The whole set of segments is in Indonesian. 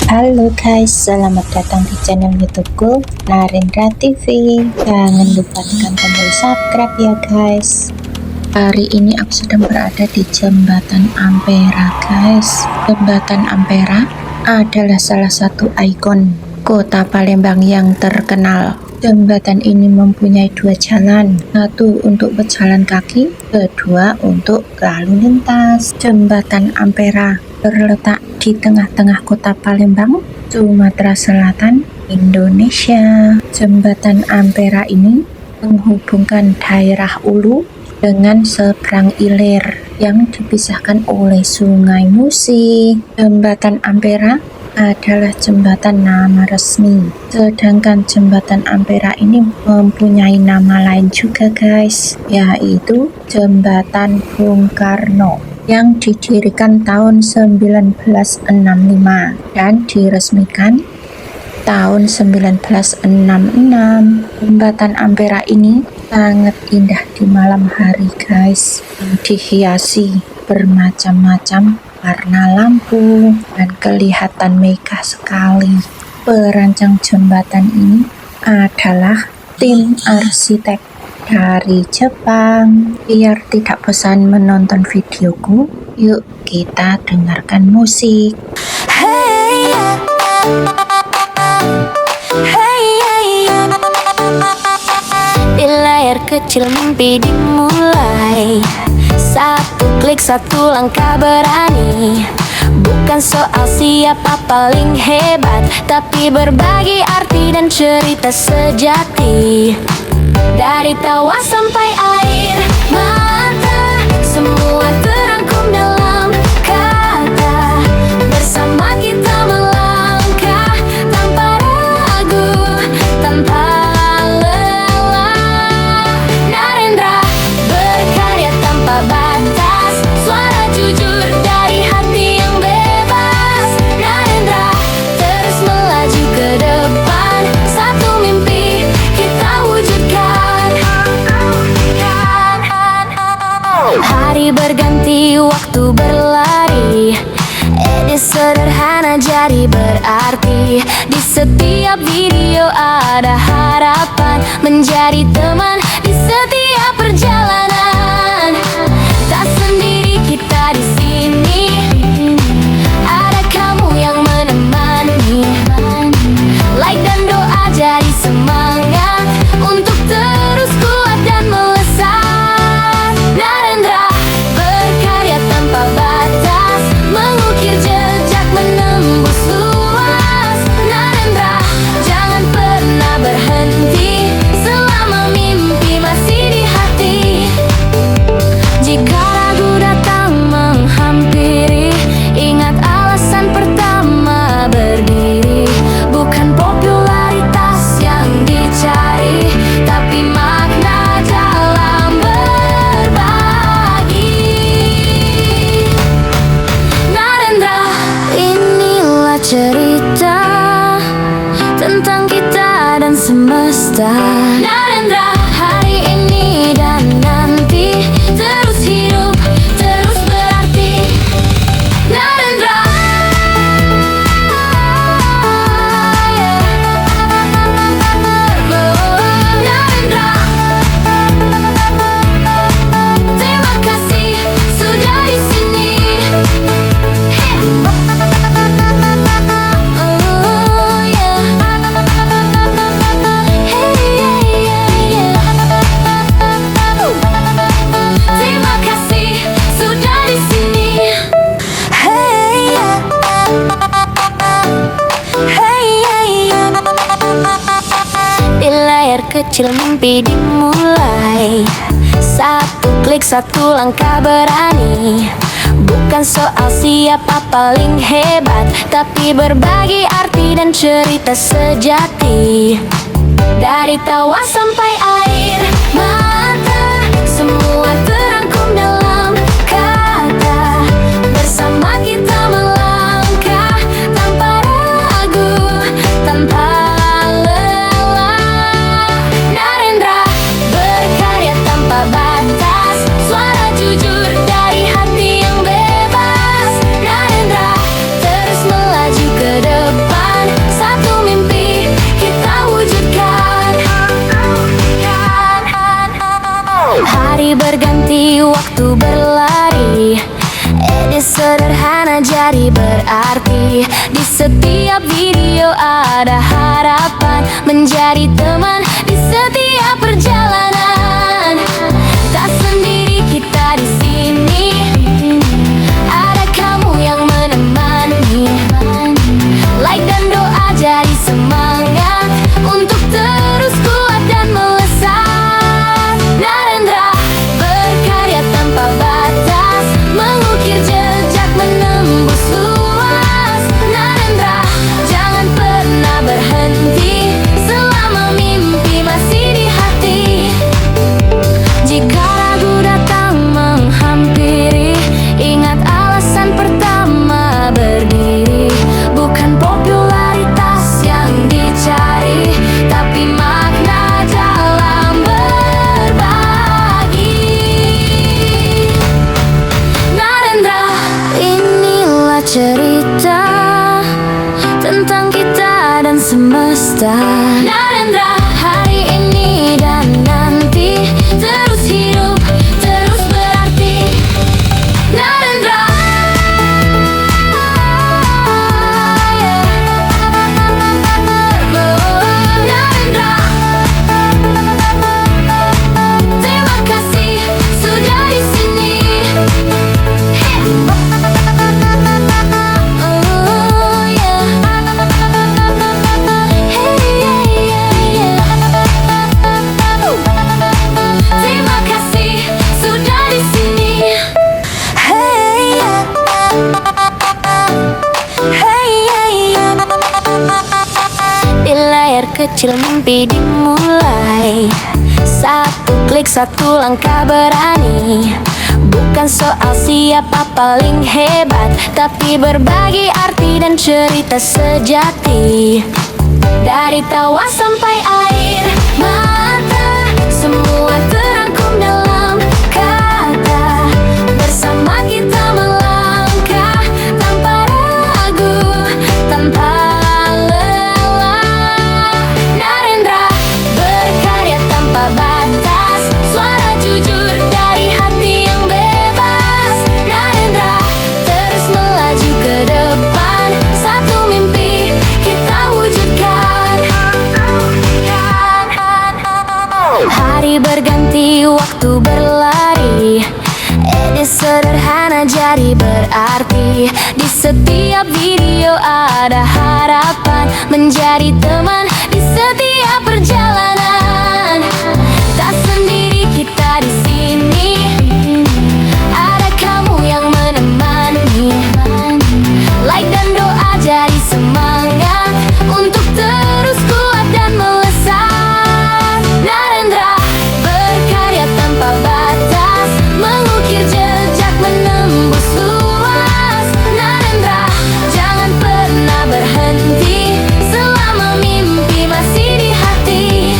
Halo guys, selamat datang di channel YouTubeku Narendra TV. Jangan lupa tekan tombol subscribe ya guys. Hari ini aku sedang berada di Jembatan Ampera guys. Jembatan Ampera adalah salah satu ikon kota Palembang yang terkenal. Jembatan ini mempunyai dua jalan, satu untuk pejalan kaki, kedua untuk lalu lintas. Jembatan Ampera terletak di tengah-tengah kota Palembang, Sumatera Selatan, Indonesia. Jembatan Ampera ini menghubungkan daerah Ulu dengan seberang Ilir yang dipisahkan oleh Sungai Musi. Jembatan Ampera adalah jembatan nama resmi, sedangkan jembatan Ampera ini mempunyai nama lain juga guys, yaitu Jembatan Bung Karno yang didirikan tahun 1965 dan diresmikan tahun 1966. Jembatan Ampera ini sangat indah di malam hari guys, dihiasi bermacam-macam warna lampu dan kelihatan megah sekali. Perancang jembatan ini adalah tim arsitek dari Jepang. Biar tidak bosan menonton videoku, yuk kita dengarkan musik. Hey, di layar kecil mimpi dimulai. Satu klik, satu langkah berani. Bukan soal siapa paling hebat, tapi berbagi arti dan cerita sejati. Dari tawa sampai air mata, semua terangkum dalam kata. Bersama kita melangkah tanpa ragu, tanpa lelah. Narendra berkarya tanpa batas, suara jujur dari hati yang bebas. Narendra terus melaju ke depan, satu mimpi kita wujudkan. Hari berganti, waktu berlari. Ide sederhana jadi berarti. Di setiap video ada harapan, menjadi teman di setiap perjalanan. Tak sendiri kita di sini, ada kamu yang menemani. Like dan doa jadi semangat untuk terus kuat dan melesat. Narendra berkarya tanpa batas, mengukir jejak menembus luas. Narendra jangan pernah berhenti selama mimpi masih di hati. Jika ragu datang menghampiri, ingat alasan pertama berdiri. Bukan popularitas yang dicari, tapi makna dalam berbagi. Narendra, inilah cerita tentang kita dan semesta. Narendra, hari ini dan nanti terus hidup, terus berarti. Narendra, Narendra, terima kasih sudah di sini. Terima kasih sudah di sini. Di layar kecil mimpi dimulai. Satu klik, satu langkah berani. Bukan soal siapa paling hebat, tapi berbagi arti dan cerita sejati. Dari tawa sampai air mata, semua terangkum dalam kata. Bersama kita melangkah tanpa ragu, tanpa lelah. Narendra berkarya tanpa batas, suara jujur dari hati yang bebas. Narendra terus melaju ke depan. setiap video ada harapan, menjadi teman di setiap perjalanan. Tak sendiri kita di sini, ada kamu yang menemani. Like dan doa jadi semangat untuk terus kuat dan melesat. Narendra berkarya tanpa batas, mengukir jejak menembus luas. Narendra jangan pernah berhenti selama mimpi masih di hati. Jika ragu datang menghampiri, ingat alasan pertama berdiri. Bukan popularitas yang dicari, tapi makna dalam berbagi. Narendra, inilah cerita tentang kita dan semesta. Narendra, hari ini dan nanti terus hidup, terus berarti. Narendra, Narendra, terima kasih sudah di sini. Terima kasih sudah di sini. Di layar kecil mimpi dimulai, satu klik satu langkah berani. Bukan soal siapa paling hebat, tapi berbagi arti dan cerita sejati. Dari tawa sampai air mata, semua terangkum dalam kata. Bersama kita melangkah tanpa ragu, tanpa lelah. Narendra berkarya tanpa batas, suara jujur dari hati yang bebas. Narendra terus melaju ke depan, satu mimpi kita wujudkan. Hari berganti, waktu berlari, edit sederhana jadi berarti. Di setiap video ada harapan, menjadi teman di setiap perjalanan. Tak sendiri kita di sini, ada kamu yang menemani. Like dan doa jadi semangat untuk terus kuat dan melesat. Narendra berkarya tanpa batas, mengukir jejak menembus luas. Narendra jangan pernah berhenti selama mimpi masih di hati.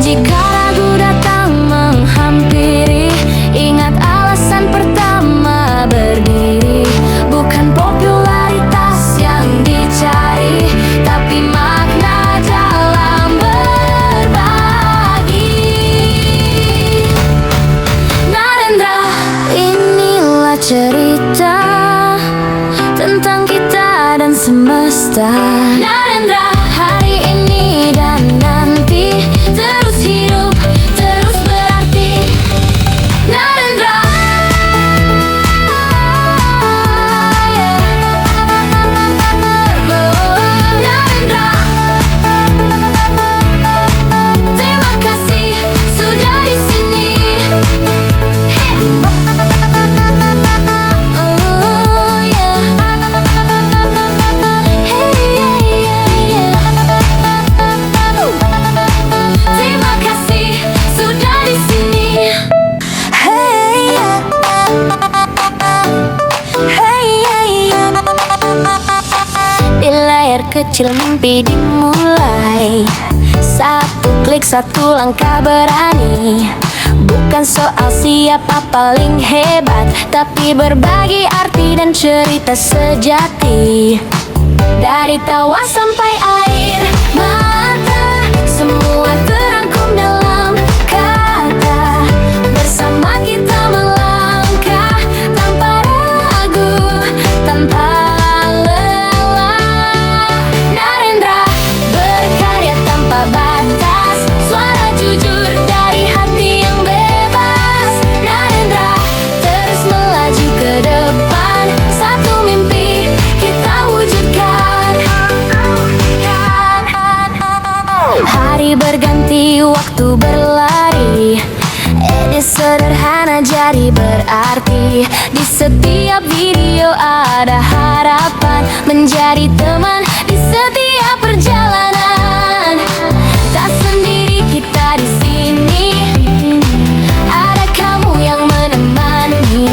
Jika ragu datang menghampiri, ingat alasan pertama berdiri. Bukan popularitas yang dicari, tapi makna dalam berbagi. Narendra, inilah cerita tentang kita dan semesta. Narendra, hari ini dan nanti terus hidup, terus berarti. Narendra, Narendra, terima kasih sudah di sini. Terima kasih sudah di sini. Di layar kecil mimpi dimulai, satu klik satu langkah berani. Bukan soal siapa paling hebat, tapi berbagi arti dan cerita sejati. Dari tawa sampai air mata, semua terangkum dalam kata. Bersama kita melangkah tanpa ragu, tanpa lelah. berarti. Di setiap video ada harapan, menjadi teman di setiap perjalanan. Tak sendiri kita di sini, ada kamu yang menemani.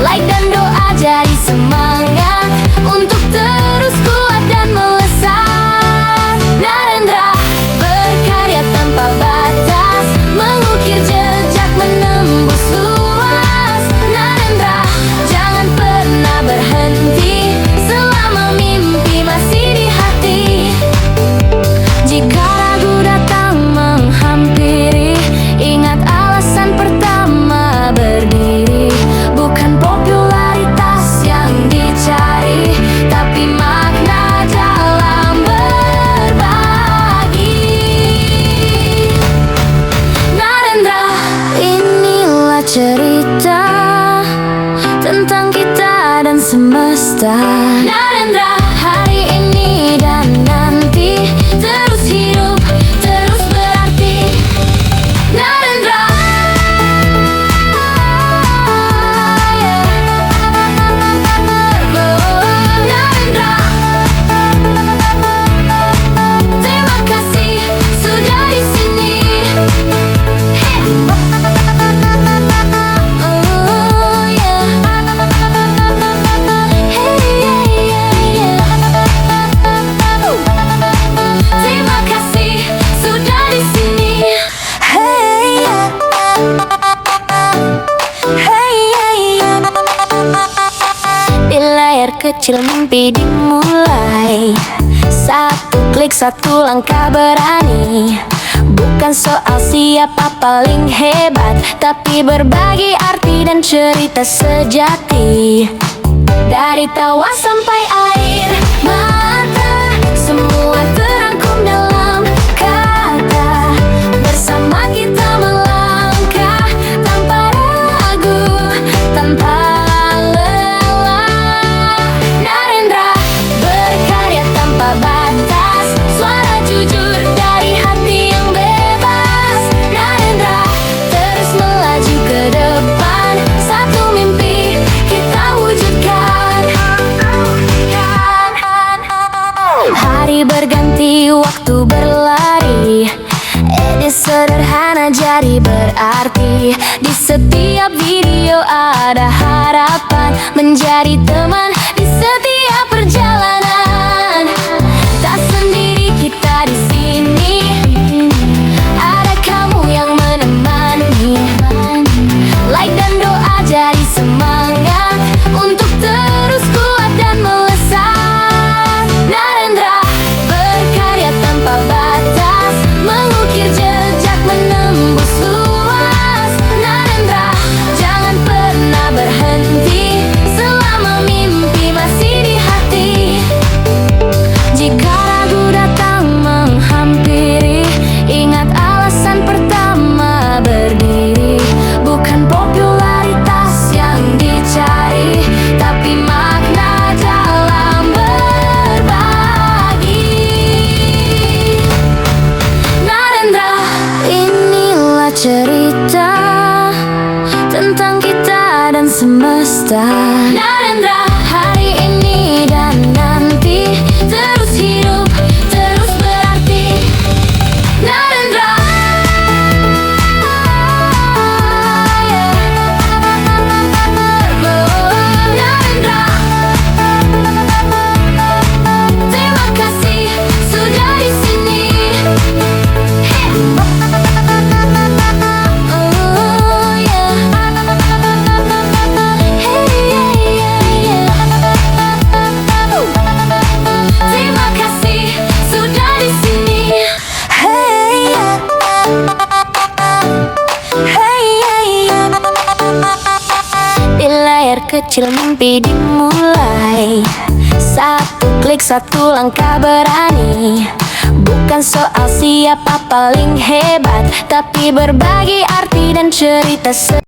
Like dan doa jadi semangat untuk terus kuat dan melesat. Narendra berkarya tanpa batas, mengukir jejak menembus luas. Narendra jangan pernah berhenti selama mimpi masih di hati. Jika ragu datang menghampiri, ingat alasan pertama berdiri. Bukan popularitas yang dicari, tapi makna dalam berbagi. Narendra, inilah cerita tentang kita dan semesta. Narendra, hari ini dan nanti terus hidup, terus berarti. Narendra, Narendra, terima kasih sudah di sini. Terima kasih sudah di sini. Di layar kecil mimpi dimulai, satu klik satu langkah berani. Bukan soal siapa paling hebat, tapi berbagi arti dan cerita sejati. Dari tawa sampai air mata, semua terangkum dalam kata. Bersama kita melangkah tanpa ragu, tanpa lelah. Narendra berkarya tanpa batas, suara jujur dari hati yang bebas. Narendra terus melaju ke depan, satu mimpi kita wujudkan. Hari berganti, waktu berlari, ide sederhana jadi berarti. Di setiap video ada harapan, menjadi teman di setiap perjalanan. Tak sendiri kita di sini, ada kamu yang menemani. Like dan doa jadi semangat untuk terus kuat dan melesat. Narendra berkarya tanpa batas, mengukir jejak menembus luas. Narendra jangan pernah berhenti selama mimpi masih di hati. Jika ragu datang menghampiri, ingat alasan pertama berdiri. Bukan popularitas yang dicari, tapi makna dalam berbagi. Narendra, inilah cerita tentang kita dan semesta. Narendra, hari ini dan nanti terus hidup, terus berarti. Narendra, Narendra, terima kasih sudah di sini. Terima kasih sudah di sini. Di layar kecil mimpi dimulai, satu klik satu langkah berani. Bukan soal siapa paling hebat, tapi berbagi arti dan cerita